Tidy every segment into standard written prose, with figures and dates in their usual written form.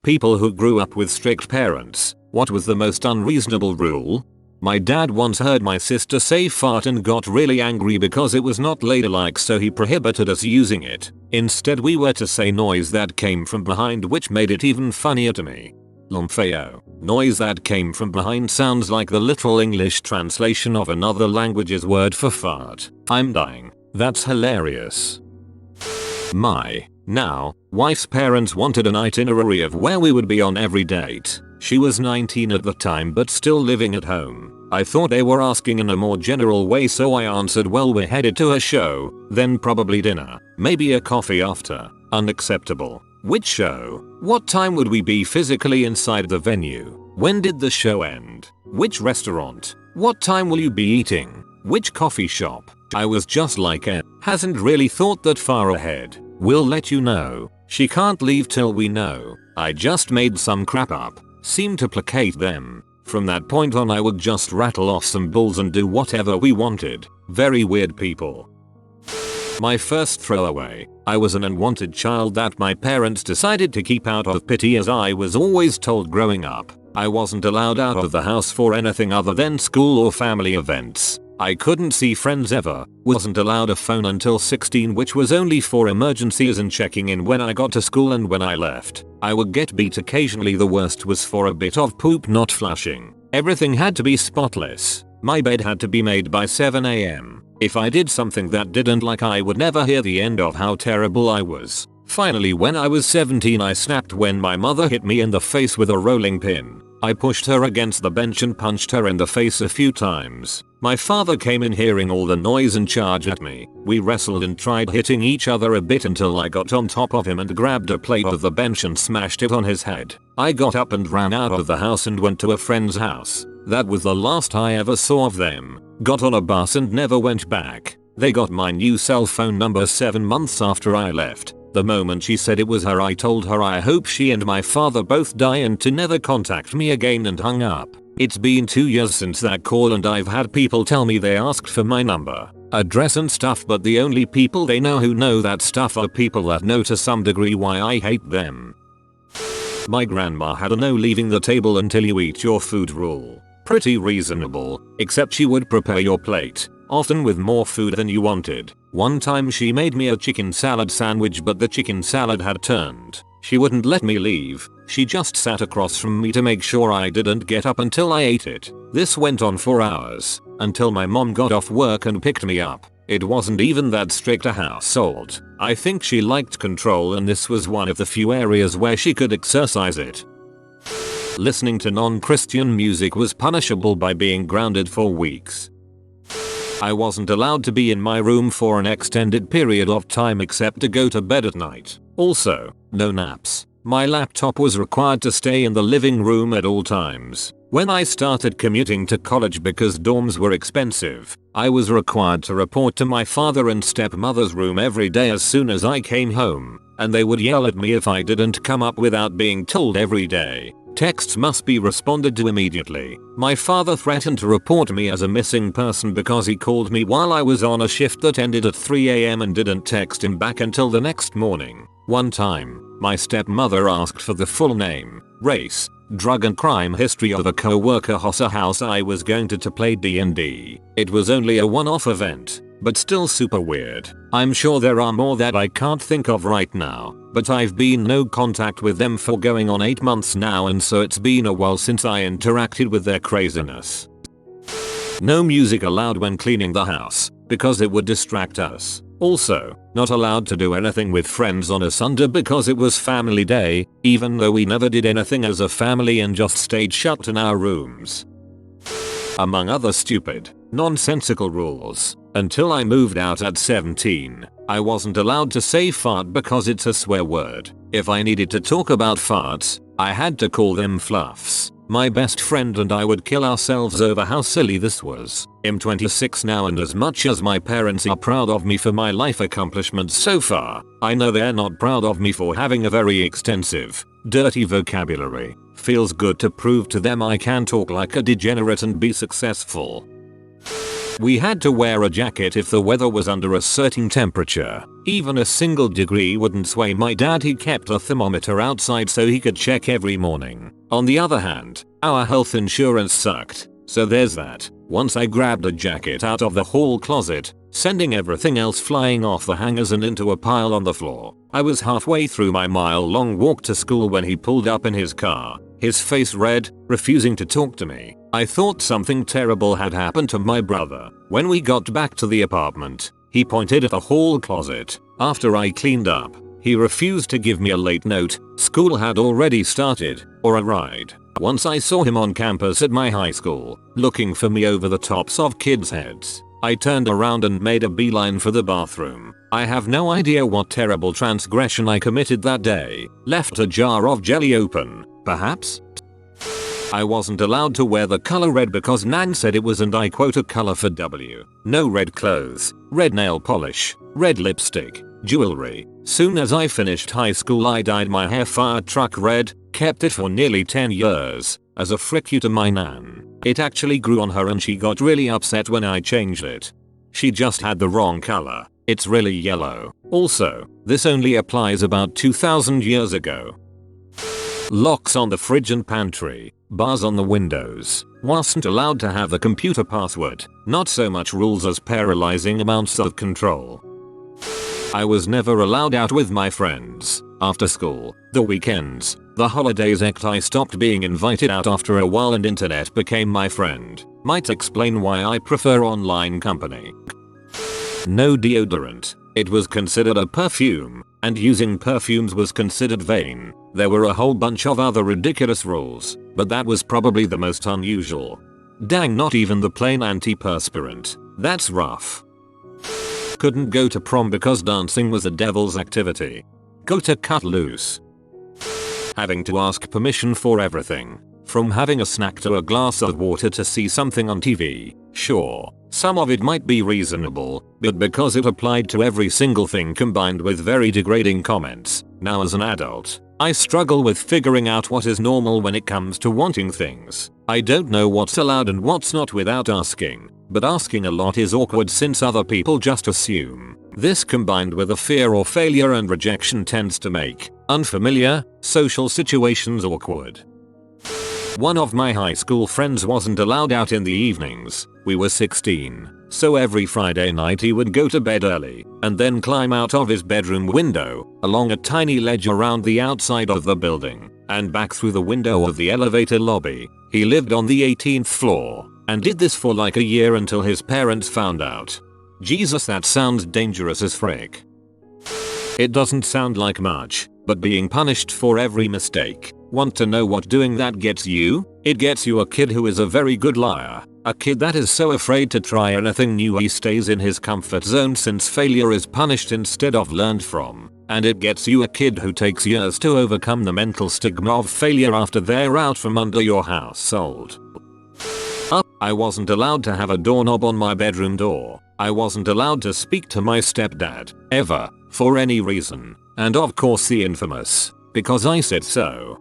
People who grew up with strict parents. What was the most unreasonable rule? My dad once heard my sister say fart and got really angry because it was not ladylike, so he prohibited us using it. Instead we were to say noise that came from behind, which made it even funnier to me. Lomfeo. Noise that came from behind sounds like the literal English translation of another language's word for fart. I'm dying. That's hilarious. My now wife's parents wanted an itinerary of where we would be on every date. She was 19 at the time but still living at home. I thought they were asking in a more general way, so I answered, well, we're headed to a show, then probably dinner, maybe a coffee after. Unacceptable. Which show? What time would we be physically inside the venue? When did the show end? Which restaurant? What time will you be eating? Which coffee shop? I was just like, hasn't really thought that far ahead. We'll let you know. She can't leave till we know. I just made some crap up. Seemed to placate them. From that point on I would just rattle off some bulls and do whatever we wanted. Very weird people. My first throwaway. I was an unwanted child that my parents decided to keep out of pity, as I was always told growing up. I wasn't allowed out of the house for anything other than school or family events. I couldn't see friends ever, wasn't allowed a phone until 16, which was only for emergencies and checking in when I got to school and when I left. I would get beat occasionally, the worst was for a bit of poop not flushing. Everything had to be spotless. My bed had to be made by 7 AM. If I did something that didn't like, I would never hear the end of how terrible I was. Finally, when I was 17, I snapped when my mother hit me in the face with a rolling pin. I pushed her against the bench and punched her in the face a few times. My father came in hearing all the noise and charged at me. We wrestled and tried hitting each other a bit until I got on top of him and grabbed a plate of the bench and smashed it on his head. I got up and ran out of the house and went to a friend's house. That was the last I ever saw of them. Got on a bus and never went back. They got my new cell phone number 7 months after I left. The moment she said it was her, I told her I hope she and my father both die and to never contact me again, and hung up. It's been 2 years since that call and I've had people tell me they asked for my number, address and stuff, but the only people they know who know that stuff are people that know to some degree why I hate them. My grandma had a no leaving the table until you eat your food rule. Pretty reasonable, except she would prepare your plate, often with more food than you wanted. One time she made me a chicken salad sandwich, but the chicken salad had turned. She wouldn't let me leave. She just sat across from me to make sure I didn't get up until I ate it. This went on for hours, until my mom got off work and picked me up. It wasn't even that strict a household. I think she liked control, and this was one of the few areas where she could exercise it. Listening to non-Christian music was punishable by being grounded for weeks. I wasn't allowed to be in my room for an extended period of time except to go to bed at night. Also, no naps. My laptop was required to stay in the living room at all times. When I started commuting to college because dorms were expensive, I was required to report to my father and stepmother's room every day as soon as I came home, and they would yell at me if I didn't come up without being told every day. Texts must be responded to immediately. My father threatened to report me as a missing person because he called me while I was on a shift that ended at 3 AM and didn't text him back until the next morning. One time, my stepmother asked for the full name, race, drug and crime history of a co-worker whose house I was going to play D&D. It was only a one-off event, but still super weird. I'm sure there are more that I can't think of right now, but I've been no contact with them for going on 8 months now, and so it's been a while since I interacted with their craziness. No music allowed when cleaning the house, because it would distract us. Also, not allowed to do anything with friends on a Sunday because it was family day, even though we never did anything as a family and just stayed shut in our rooms. Among other stupid, nonsensical rules, until I moved out at 17, I wasn't allowed to say fart because it's a swear word. If I needed to talk about farts, I had to call them fluffs. My best friend and I would kill ourselves over how silly this was. I'm 26 now, and as much as my parents are proud of me for my life accomplishments so far, I know they're not proud of me for having a very extensive, dirty vocabulary. Feels good to prove to them I can talk like a degenerate and be successful. We had to wear a jacket if the weather was under a certain temperature. Even a single degree wouldn't sway my dad. He kept a thermometer outside so he could check every morning. On the other hand, our health insurance sucked. So there's that. Once I grabbed a jacket out of the hall closet, sending everything else flying off the hangers and into a pile on the floor. I was halfway through my mile-long walk to school when he pulled up in his car, his face red, refusing to talk to me. I thought something terrible had happened to my brother. When we got back to the apartment, he pointed at the hall closet. After I cleaned up, he refused to give me a late note, school had already started, or a ride. Once I saw him on campus at my high school, looking for me over the tops of kids' heads. I turned around and made a beeline for the bathroom. I have no idea what terrible transgression I committed that day. Left a jar of jelly open, perhaps? I wasn't allowed to wear the color red because Nan said it was, and I quote, a color for W. No red clothes, red nail polish, red lipstick, jewelry. Soon as I finished high school I dyed my hair fire truck red, kept it for nearly 10 years, as a frick you to my Nan. It actually grew on her and she got really upset when I changed it. She just had the wrong color. It's really yellow. Also, this only applies about 2000 years ago. Locks on the fridge and pantry, bars on the windows. Wasn't allowed to have the computer password. Not so much rules as paralyzing amounts of control. I was never allowed out with my friends. After school, the weekends, the holidays. I stopped being invited out after a while and internet became my friend. Might explain why I prefer online company. No deodorant. It was considered a perfume, and using perfumes was considered vain. There were a whole bunch of other ridiculous rules, but that was probably the most unusual. Dang, not even the plain antiperspirant. That's rough. Couldn't go to prom because dancing was a devil's activity. Go to cut loose. Having to ask permission for everything. From having a snack to a glass of water to see something on TV. Sure, some of it might be reasonable, but because it applied to every single thing combined with very degrading comments. Now as an adult, I struggle with figuring out what is normal when it comes to wanting things. I don't know what's allowed and what's not without asking, but asking a lot is awkward since other people just assume. This combined with a fear of failure and rejection tends to make unfamiliar social situations awkward. One of my high school friends wasn't allowed out in the evenings. We were 16, so every Friday night he would go to bed early and then climb out of his bedroom window, along a tiny ledge around the outside of the building, and back through the window of the elevator lobby. He lived on the 18th floor and did this for like a year until his parents found out. Jesus, that sounds dangerous as frick. It doesn't sound like much, but being punished for every mistake. Want to know what doing that gets you? It gets you a kid who is a very good liar. A kid that is so afraid to try anything new he stays in his comfort zone since failure is punished instead of learned from. And it gets you a kid who takes years to overcome the mental stigma of failure after they're out from under your household. I wasn't allowed to have a doorknob on my bedroom door. I wasn't allowed to speak to my stepdad, ever, for any reason. And of course the infamous, because I said so.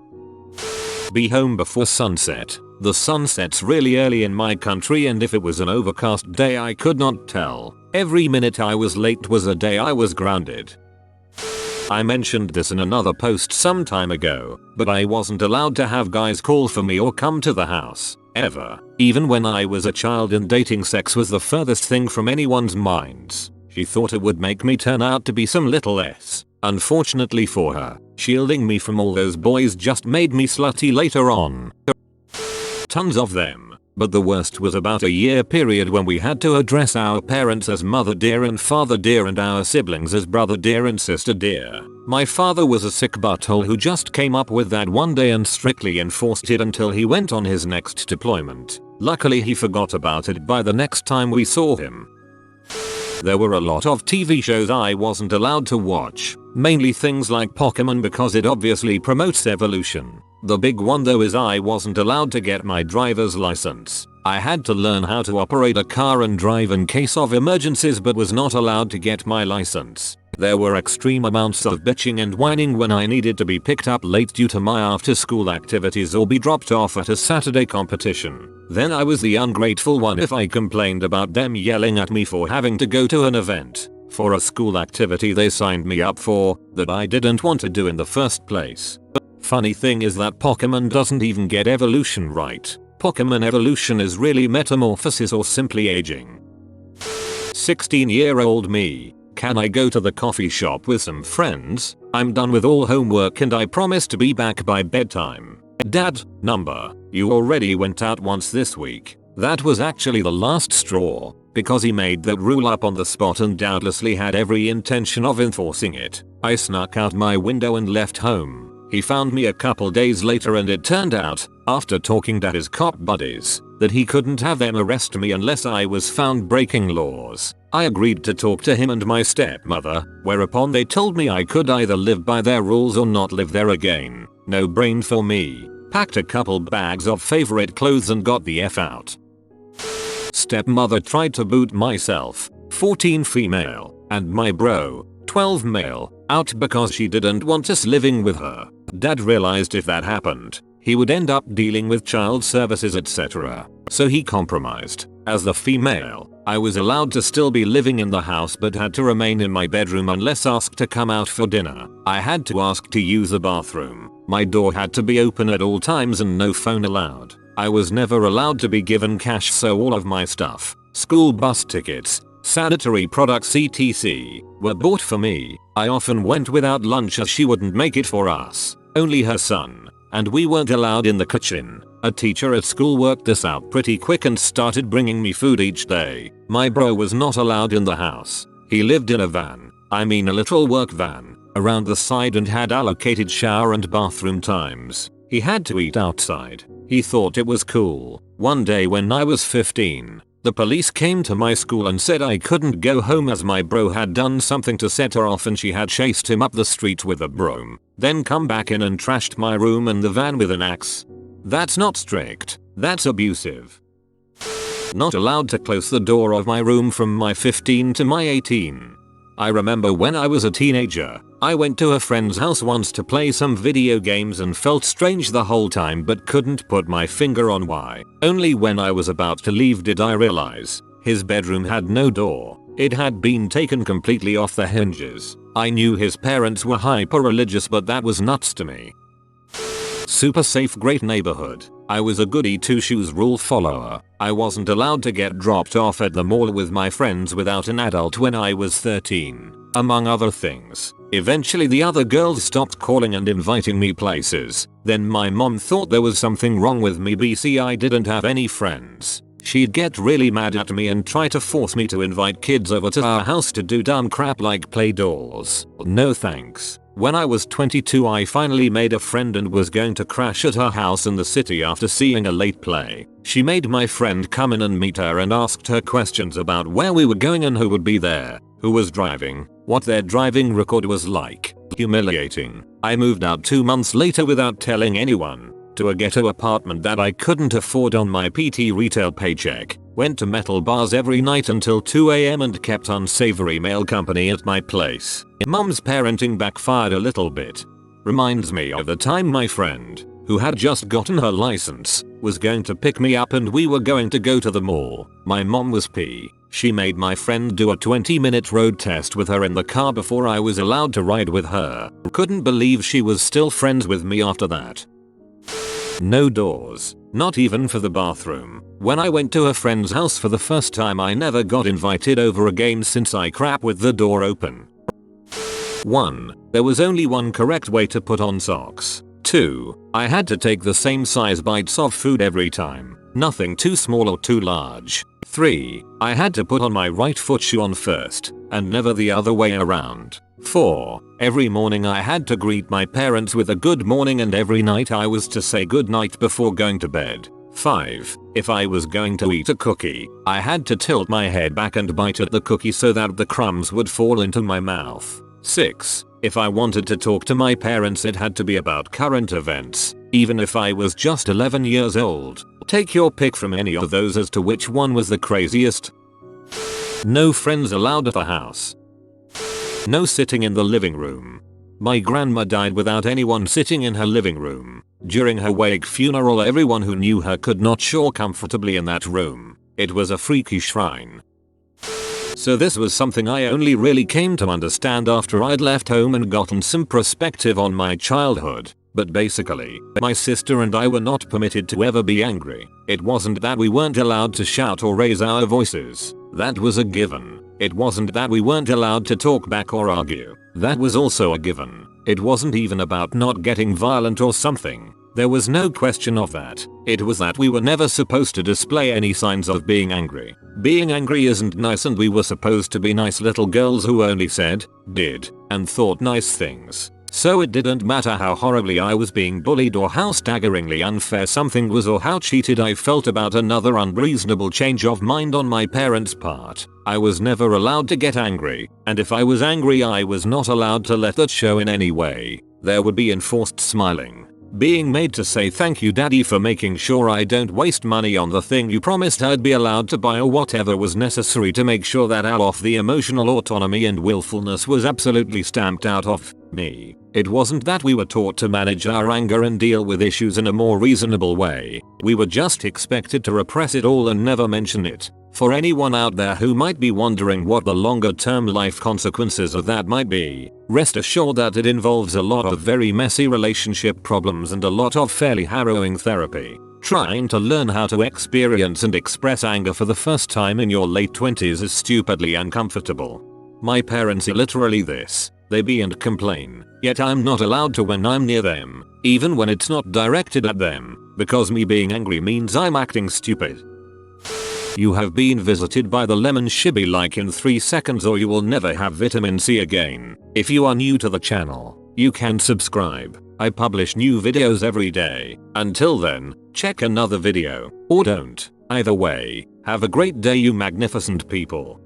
Be home before sunset. The sun sets really early in my country, and if it was an overcast day I could not tell. Every minute I was late was a day I was grounded. I mentioned this in another post some time ago, but I wasn't allowed to have guys call for me or come to the house, ever. Even when I was a child and dating, sex was the furthest thing from anyone's minds. She thought it would make me turn out to be some little less. Unfortunately for her, shielding me from all those boys just made me slutty later on. Tons of them, but the worst was about a year period when we had to address our parents as mother dear and father dear and our siblings as brother dear and sister dear. My father was a sick butthole who just came up with that one day and strictly enforced it until he went on his next deployment. Luckily he forgot about it by the next time we saw him. There were a lot of TV shows I wasn't allowed to watch, mainly things like Pokemon because it obviously promotes evolution. The big one though is I wasn't allowed to get my driver's license. I had to learn how to operate a car and drive in case of emergencies, but was not allowed to get my license. There were extreme amounts of bitching and whining when I needed to be picked up late due to my after school activities or be dropped off at a Saturday competition. Then I was the ungrateful one if I complained about them yelling at me for having to go to an event for a school activity they signed me up for that I didn't want to do in the first place. Funny thing is that Pokemon doesn't even get evolution right. Pokemon evolution is really metamorphosis or simply aging. 16-year-old me. Can I go to the coffee shop with some friends? I'm done with all homework and I promise to be back by bedtime. Dad, number. You already went out once this week. That was actually the last straw, because he made that rule up on the spot and doubtlessly had every intention of enforcing it. I snuck out my window and left home. He found me a couple days later and it turned out, after talking to his cop buddies, that he couldn't have them arrest me unless I was found breaking laws. I agreed to talk to him and my stepmother, whereupon they told me I could either live by their rules or not live there again. No brain for me. Packed a couple bags of favorite clothes and got the F out. Stepmother tried to boot myself, 14 female, and my bro, 12 male, out because she didn't want us living with her. Dad realized if that happened, he would end up dealing with child services etc. So he compromised. As the female, I was allowed to still be living in the house but had to remain in my bedroom unless asked to come out for dinner. I had to ask to use the bathroom. My door had to be open at all times and no phone allowed. I was never allowed to be given cash, so all of my stuff, school bus tickets, sanitary products etc. were bought for me. I often went without lunch as she wouldn't make it for us, only her son, and we weren't allowed in the kitchen. A teacher at school worked this out pretty quick and started bringing me food each day. My bro was not allowed in the house. He lived in a van, I mean a little work van, around the side and had allocated shower and bathroom times. He had to eat outside. He thought it was cool. One day when I was 15, the police came to my school and said I couldn't go home as my bro had done something to set her off and she had chased him up the street with a broom, then come back in and trashed my room and the van with an axe. That's not strict, that's abusive. Not allowed to close the door of my room from my 15 to my 18. I remember when I was a teenager, I went to a friend's house once to play some video games and felt strange the whole time but couldn't put my finger on why. Only when I was about to leave did I realize his bedroom had no door. It had been taken completely off the hinges. I knew his parents were hyper-religious but that was nuts to me. Super safe, great neighborhood. I was a goody two-shoes rule follower. I wasn't allowed to get dropped off at the mall with my friends without an adult when I was 13, among other things. Eventually the other girls stopped calling and inviting me places. Then my mom thought there was something wrong with me because I didn't have any friends. She'd get really mad at me and try to force me to invite kids over to our house to do dumb crap like play dolls. No thanks. When I was 22 I finally made a friend and was going to crash at her house in the city after seeing a late play. She made my friend come in and meet her and asked her questions about where we were going and who would be there, who was driving, what their driving record was like. Humiliating. I moved out 2 months later without telling anyone, to a ghetto apartment that I couldn't afford on my PT retail paycheck. Went to metal bars every night until 2 AM and kept unsavory male company at my place. Mom's parenting backfired a little bit. Reminds me of the time my friend, who had just gotten her license, was going to pick me up and we were going to go to the mall. My mom was P. She made my friend do a 20-minute road test with her in the car before I was allowed to ride with her. Couldn't believe she was still friends with me after that. No doors, not even for the bathroom. When I went to a friend's house for the first time I never got invited over again since I crap with the door open. 1. There was only one correct way to put on socks. 2. I had to take the same size bites of food every time. Nothing too small or too large. 3. I had to put on my right foot shoe on first, and never the other way around. 4. Every morning I had to greet my parents with a good morning and every night I was to say good night before going to bed. 5. If I was going to eat a cookie, I had to tilt my head back and bite at the cookie so that the crumbs would fall into my mouth. 6. If I wanted to talk to my parents it had to be about current events, even if I was just 11 years old. Take your pick from any of those as to which one was the craziest. No friends allowed at the house. No sitting in the living room. My grandma died without anyone sitting in her living room. During her wake funeral, everyone who knew her could not show comfortably in that room. It was a freaky shrine. So this was something I only really came to understand after I'd left home and gotten some perspective on my childhood. But basically, my sister and I were not permitted to ever be angry. It wasn't that we weren't allowed to shout or raise our voices. That was a given. It wasn't that we weren't allowed to talk back or argue. That was also a given. It wasn't even about not getting violent or something. There was no question of that. It was that we were never supposed to display any signs of being angry. Being angry isn't nice, and we were supposed to be nice little girls who only said, did, and thought nice things. So it didn't matter how horribly I was being bullied or how staggeringly unfair something was or how cheated I felt about another unreasonable change of mind on my parents' part. I was never allowed to get angry, and if I was angry I was not allowed to let that show in any way. There would be enforced smiling. Being made to say thank you daddy for making sure I don't waste money on the thing you promised I'd be allowed to buy, or whatever was necessary to make sure that all of the emotional autonomy and willfulness was absolutely stamped out of me. It wasn't that we were taught to manage our anger and deal with issues in a more reasonable way. We were just expected to repress it all and never mention it. For anyone out there who might be wondering what the longer term life consequences of that might be, rest assured that it involves a lot of very messy relationship problems and a lot of fairly harrowing therapy. Trying to learn how to experience and express anger for the first time in your late 20s is stupidly uncomfortable. My parents are literally this. They be and complain, yet I'm not allowed to when I'm near them, even when it's not directed at them, because me being angry means I'm acting stupid. You have been visited by the lemon shibby like in 3 seconds, or you will never have vitamin C again. If you are new to the channel, you can subscribe. I publish new videos every day. Until then, check another video, or don't. Either way, have a great day you magnificent people.